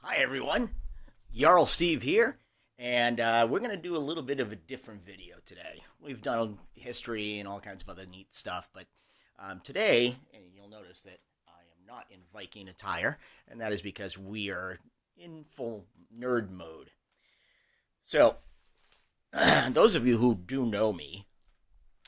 Hi everyone, Jarl Steve here, and we're going to do a little bit of a different video today. We've done history and all kinds of other neat stuff, but today, and you'll notice that I am not in Viking attire, and that is because we are in full nerd mode. So, those of you who do know me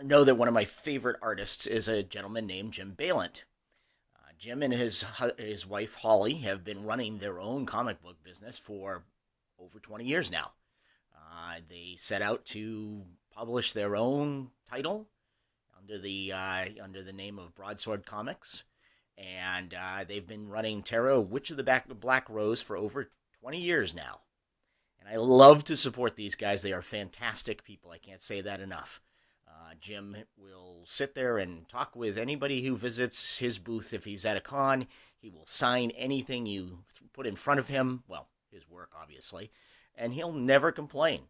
know that one of my favorite artists is a gentleman named Jim Balent. Jim and his wife Holly have been running their own comic book business for over 20 years now. They set out to publish their own title under the name of Broadsword Comics, and they've been running Tarot Witch of the Black Rose for over 20 years now. And I love to support these guys. They are fantastic people. I can't say that enough. Jim will sit there and talk with anybody who visits his booth. If he's at a con, he will sign anything you put in front of him. Well, his work, obviously. And he'll never complain.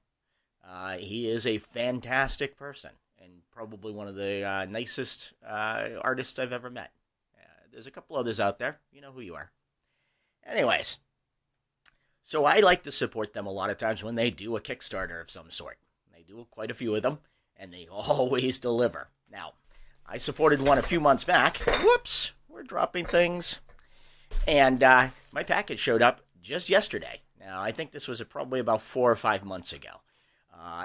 He is a fantastic person and probably one of the nicest artists I've ever met. There's a couple others out there. You know who you are. Anyways, so I like to support them a lot of times when they do a Kickstarter of some sort. They do quite a few of them. And they always deliver. Now, I supported one a few months back. Whoops, we're dropping things. And my package showed up just yesterday. Now, I think this was probably about 4 or 5 months ago.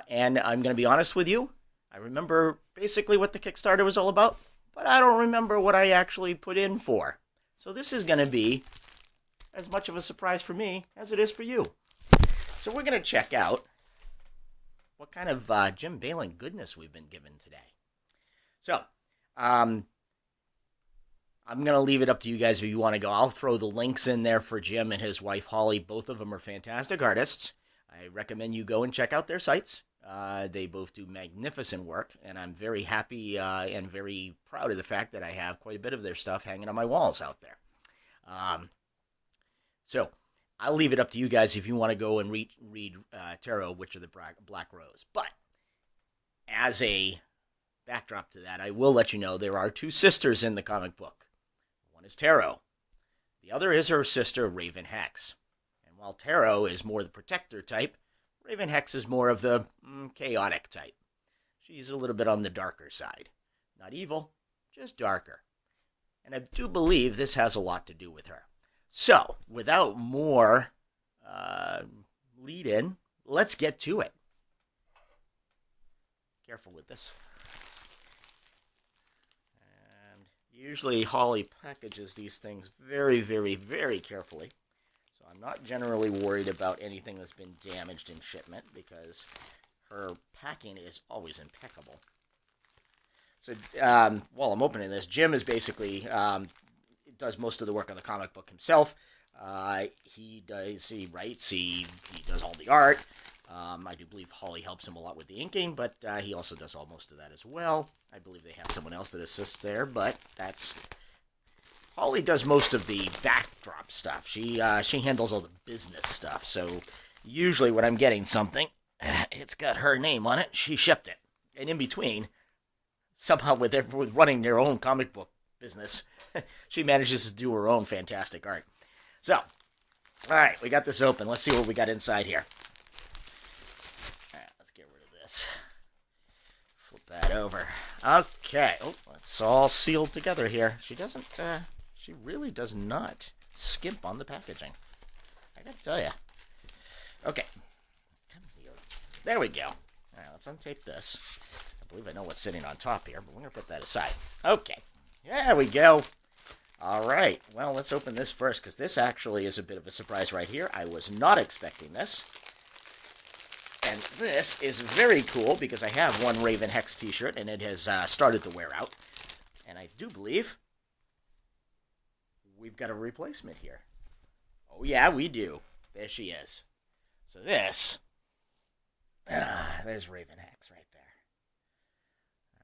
And I'm going to be honest with you. I remember basically what the Kickstarter was all about, but I don't remember what I actually put in for. So this is going to be as much of a surprise for me as it is for you. So we're going to check out what kind of Jim Balent goodness we've been given today. So, I'm going to leave it up to you guys if you want to go. I'll throw the links in there for Jim and his wife, Holly. Both of them are fantastic artists. I recommend you go and check out their sites. They both do magnificent work, and I'm very happy and very proud of the fact that I have quite a bit of their stuff hanging on my walls out there. So, I'll leave it up to you guys if you want to go and read Tarot, Witch of the Black Rose. But as a backdrop to that, I will let you know there are 2 sisters in the comic book. One is Tarot. The other is her sister, Raven Hex. And while Tarot is more the protector type, Raven Hex is more of the chaotic type. She's a little bit on the darker side. Not evil, just darker. And I do believe this has a lot to do with her. So, without more lead-in, let's get to it. Careful with this. And usually Holly packages these things very, very, very carefully. So I'm not generally worried about anything that's been damaged in shipment because her packing is always impeccable. So, while I'm opening this, Jim is basically does most of the work on the comic book himself. He writes, he does all the art. I do believe Holly helps him a lot with the inking, but he also does most of that as well. I believe they have someone else that assists there, but Holly does most of the backdrop stuff. She handles all the business stuff. So usually when I'm getting something, it's got her name on it. She shipped it, and in between, somehow with running their own comic book business, she manages to do her own fantastic art. So, all right, we got this open. Let's see what we got inside here. All right, let's get rid of this. Flip that over. Okay. Oh, it's all sealed together here. She really does not skimp on the packaging. I gotta tell you. Okay. Come here. There we go. All right, let's untape this. I believe I know what's sitting on top here, but we're going to put that aside. Okay. There we go. All right. Well, let's open this first, because this actually is a bit of a surprise right here. I was not expecting this. And this is very cool, because I have one Raven Hex t-shirt, and it has started to wear out. And I do believe we've got a replacement here. Oh, yeah, we do. There she is. So this, there's Raven Hex right there.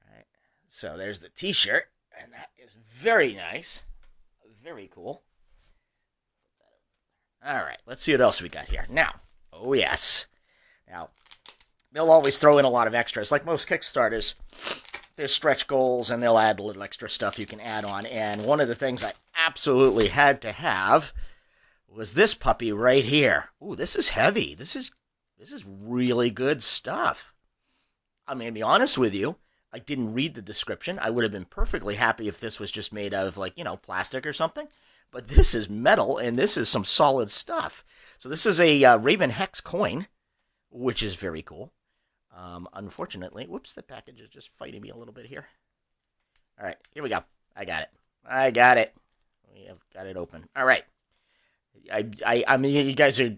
All right. So there's the t-shirt. And that is very nice. Very cool. All right, let's see what else we got here. Now, oh yes. Now, they'll always throw in a lot of extras. Like most Kickstarters, there's stretch goals, and they'll add a little extra stuff you can add on. And one of the things I absolutely had to have was this puppy right here. Ooh, this is heavy. This is really good stuff. I'm going to be honest with you. I didn't read the description. I would have been perfectly happy if this was just made out of, like, plastic or something. But this is metal, and this is some solid stuff. So this is a Raven Hex Coin, which is very cool. Unfortunately, whoops, the package is just fighting me a little bit here. All right, here we go. I got it. We have got it open. All right. I mean, you guys are.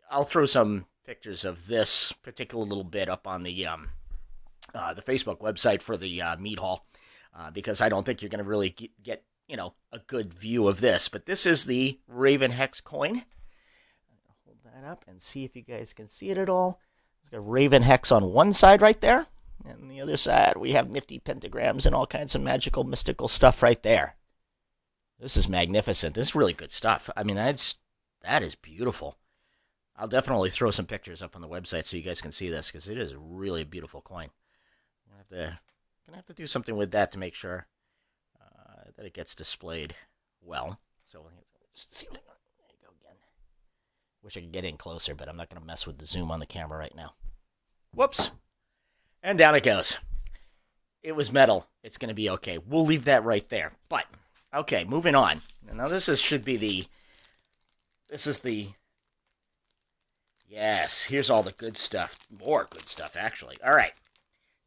I'll throw some pictures of this particular little bit up on the Facebook website for the meat haul, because I don't think you're going to really get a good view of this. But this is the Raven Hex Coin. Hold that up and see if you guys can see it at all. It's got Raven Hex on one side right there, and on the other side we have nifty pentagrams and all kinds of magical, mystical stuff right there. This is magnificent. This is really good stuff. I mean, that is beautiful. I'll definitely throw some pictures up on the website so you guys can see this, because it is a really beautiful coin. I'm gonna have to do something with that to make sure that it gets displayed well. So just see. There you go again. Wish I could get in closer, but I'm not gonna mess with the zoom on the camera right now. Whoops. And down it goes. It was metal. It's gonna be okay. We'll leave that right there. But okay, moving on. Now this should be the. This is the. Yes, here's all the good stuff. More good stuff, actually. All right.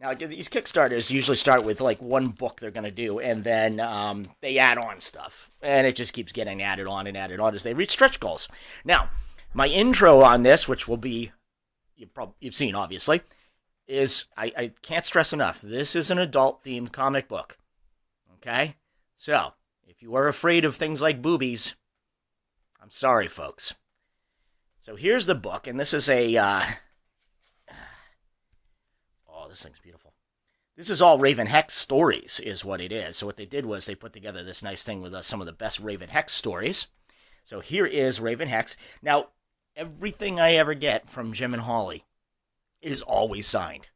Now, these Kickstarters usually start with, like, one book they're going to do, and then they add on stuff. And it just keeps getting added on and added on as they reach stretch goals. Now, my intro on this, which will be, you've seen, obviously, is, I can't stress enough, this is an adult-themed comic book. Okay? So, if you are afraid of things like boobies, I'm sorry, folks. So here's the book, and this is a, oh, this thing's beautiful. This is all Raven Hex stories, is what it is. So what they did was they put together this nice thing with some of the best Raven Hex stories. So here is Raven Hex. Now, everything I ever get from Jim and Holly is always signed.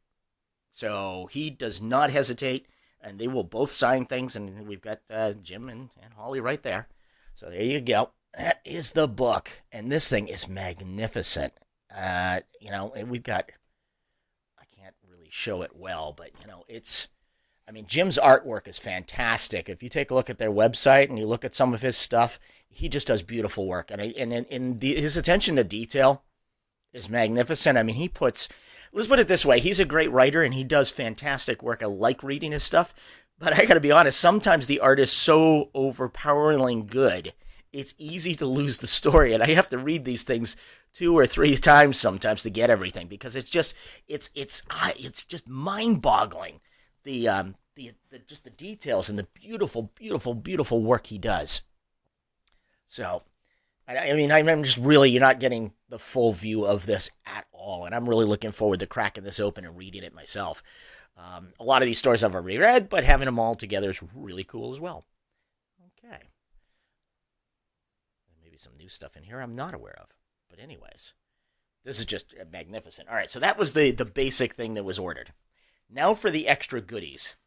So he does not hesitate, and they will both sign things, and we've got Jim and Holly right there. So there you go. That is the book, and this thing is magnificent. We've got, I can't really show it well, but, Jim's artwork is fantastic. If you take a look at their website and you look at some of his stuff, he just does beautiful work, and his attention to detail is magnificent. I mean, let's put it this way, he's a great writer, and he does fantastic work. I like reading his stuff, but I gotta be honest, sometimes the art is so overpoweringly good, it's easy to lose the story, and I have to read these things 2 or 3 times sometimes to get everything, because it's just mind-boggling, just the details and the beautiful, beautiful, beautiful work he does. So, I'm just really, you're not getting the full view of this at all, and I'm really looking forward to cracking this open and reading it myself. A lot of these stories I've already read, but having them all together is really cool as well. Okay. Some new stuff in here I'm not aware of. But anyways, this is just magnificent. All right, so that was the basic thing that was ordered. Now for the extra goodies.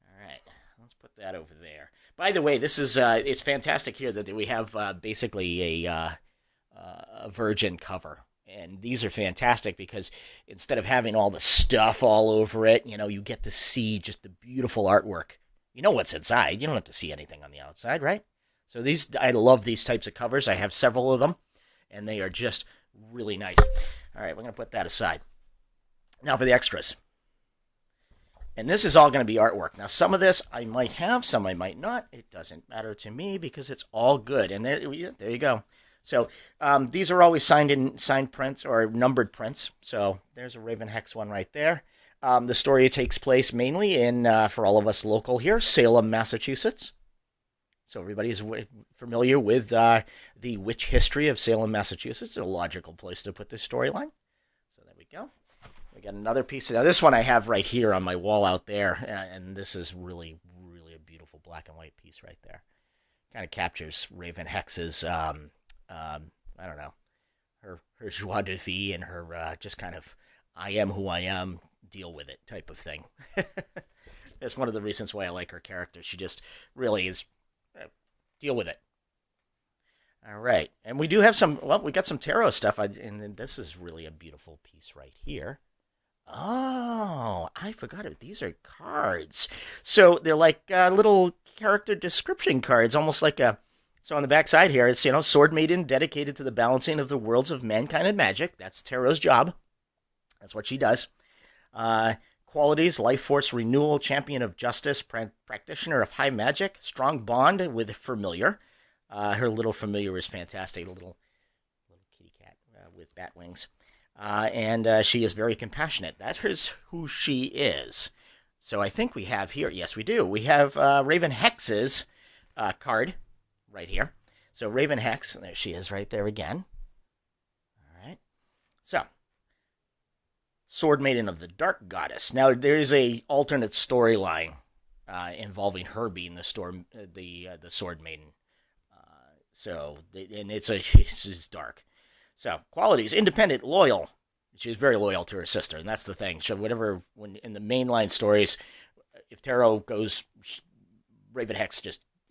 All right, let's put that over there. By the way, this is it's fantastic here that we have basically a virgin cover. And these are fantastic because instead of having all the stuff all over it, you get to see just the beautiful artwork. You know what's inside. You don't have to see anything on the outside, right? So I love these types of covers. I have several of them, and they are just really nice. All right, we're going to put that aside. Now for the extras. And this is all going to be artwork. Now, some of this I might have, some I might not. It doesn't matter to me because it's all good. And there you go. So these are always signed prints or numbered prints. So there's a Raven Hex one right there. The story takes place mainly in, for all of us local here, Salem, Massachusetts. So everybody is familiar with the witch history of Salem, Massachusetts. It's a logical place to put this storyline. So there we go. We got another piece. Now this one I have right here on my wall out there, and this is really, really a beautiful black and white piece right there. Kind of captures Raven Hex's, I don't know, her joie de vivre and her just kind of I am who I am, deal with it type of thing. That's one of the reasons why I like her character. She just really is. Deal with it. All right. And we do have some, well, we got some tarot stuff. And then this is really a beautiful piece right here. Oh, I forgot it. These are cards. So they're like little character description cards, almost like a. So on the back side here, it's, Sword Maiden dedicated to the balancing of the worlds of mankind and magic. That's Tarot's job. That's what she does. Qualities: life force renewal, champion of justice, practitioner of high magic, strong bond with familiar. Her little familiar is fantastic, a little kitty cat with bat wings. And she is very compassionate. That is who she is. So I think we have here, yes we do, we have Raven Hex's card right here. So Raven Hex, and there she is right there again. All right. So, Sword Maiden of the Dark Goddess. Now there is a alternate storyline involving her being the Sword Maiden. And it's dark. So, qualities: independent, loyal. She's very loyal to her sister, and that's the thing. So when in the mainline stories, if Tarot goes, Raven Hex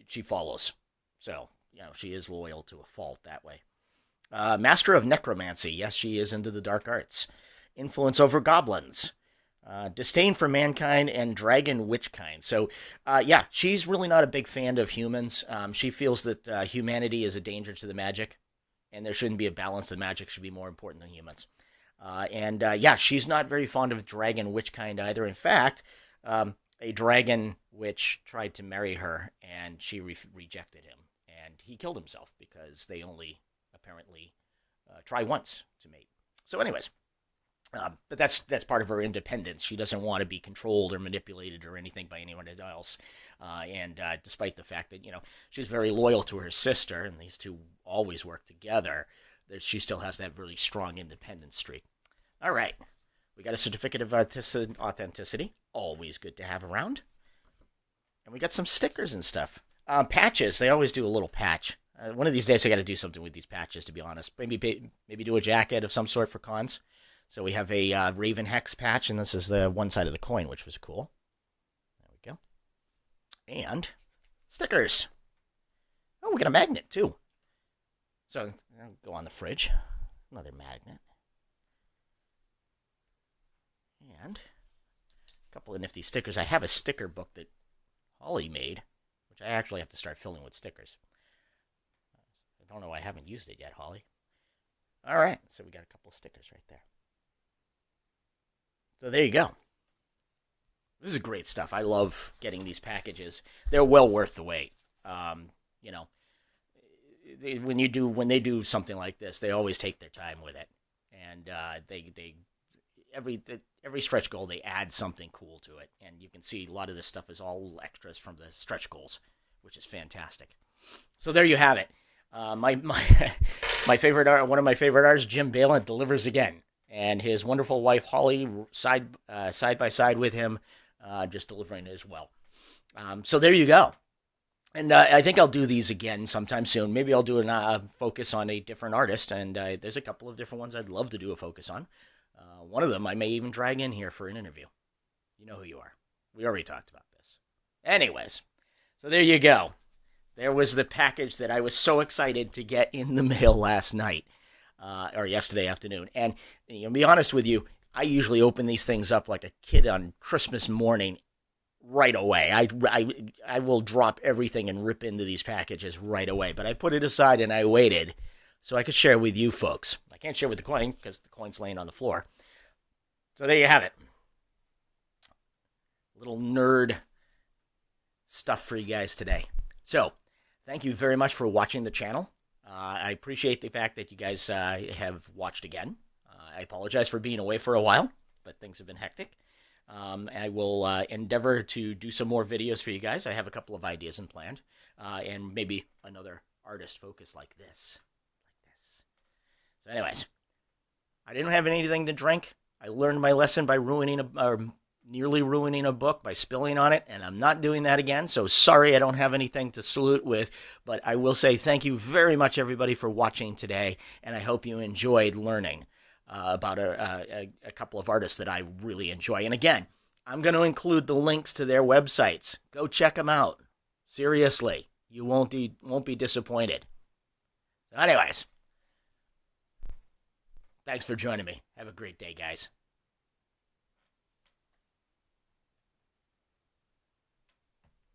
she follows. So, she is loyal to a fault that way. Master of necromancy. Yes, she is into the dark arts. Influence over goblins. Disdain for mankind and dragon witch kind. So, she's really not a big fan of humans. She feels that humanity is a danger to the magic, and there shouldn't be a balance. The magic should be more important than humans. She's not very fond of dragon witch kind either. In fact, a dragon witch tried to marry her, and she rejected him, and he killed himself because they only apparently try once to mate. So, anyways. But that's part of her independence. She doesn't want to be controlled or manipulated or anything by anyone else. And despite the fact that, she's very loyal to her sister, and these two always work together, that she still has that really strong independence streak. All right. We got a certificate of authenticity. Always good to have around. And we got some stickers and stuff. Patches. They always do a little patch. One of these days I got to do something with these patches, to be honest. Maybe do a jacket of some sort for cons. So we have a Raven Hex patch, and this is the one side of the coin, which was cool. There we go. And stickers. Oh, we got a magnet, too. So, I'll go on the fridge. Another magnet. And a couple of nifty stickers. I have a sticker book that Holly made, which I actually have to start filling with stickers. I don't know why I haven't used it yet, Holly. All right, so we got a couple of stickers right there. So there you go. This is great stuff. I love getting these packages. They're well worth the wait. When they do something like this, they always take their time with it, and every stretch goal they add something cool to it, and you can see a lot of this stuff is all extras from the stretch goals, which is fantastic. So there you have it. My favorite art, one of my favorite artists, Jim Balint, delivers again. And his wonderful wife, Holly, side by side with him, just delivering as well. So there you go. And I think I'll do these again sometime soon. Maybe I'll do a focus on a different artist. And there's a couple of different ones I'd love to do a focus on. One of them I may even drag in here for an interview. You know who you are. We already talked about this. Anyways, so there you go. There was the package that I was so excited to get in the mail last night. Or yesterday afternoon. And to be honest with you, I usually open these things up like a kid on Christmas morning right away. I will drop everything and rip into these packages right away. But I put it aside and I waited so I could share with you folks. I can't share with the coin because the coin's laying on the floor. So there you have it. Little nerd stuff for you guys today. So thank you very much for watching the channel. I appreciate the fact that you guys have watched again. I apologize for being away for a while, but things have been hectic. I will endeavor to do some more videos for you guys. I have a couple of ideas in planned, and maybe another artist focus like this. So anyways, I didn't have anything to drink. I learned my lesson by nearly ruining a book by spilling on it, and I'm not doing that again, so sorry I don't have anything to salute with, but I will say thank you very much, everybody, for watching today, and I hope you enjoyed learning about a couple of artists that I really enjoy. And again, I'm going to include the links to their websites. Go check them out. Seriously, you won't be disappointed. So anyways, thanks for joining me. Have a great day, guys.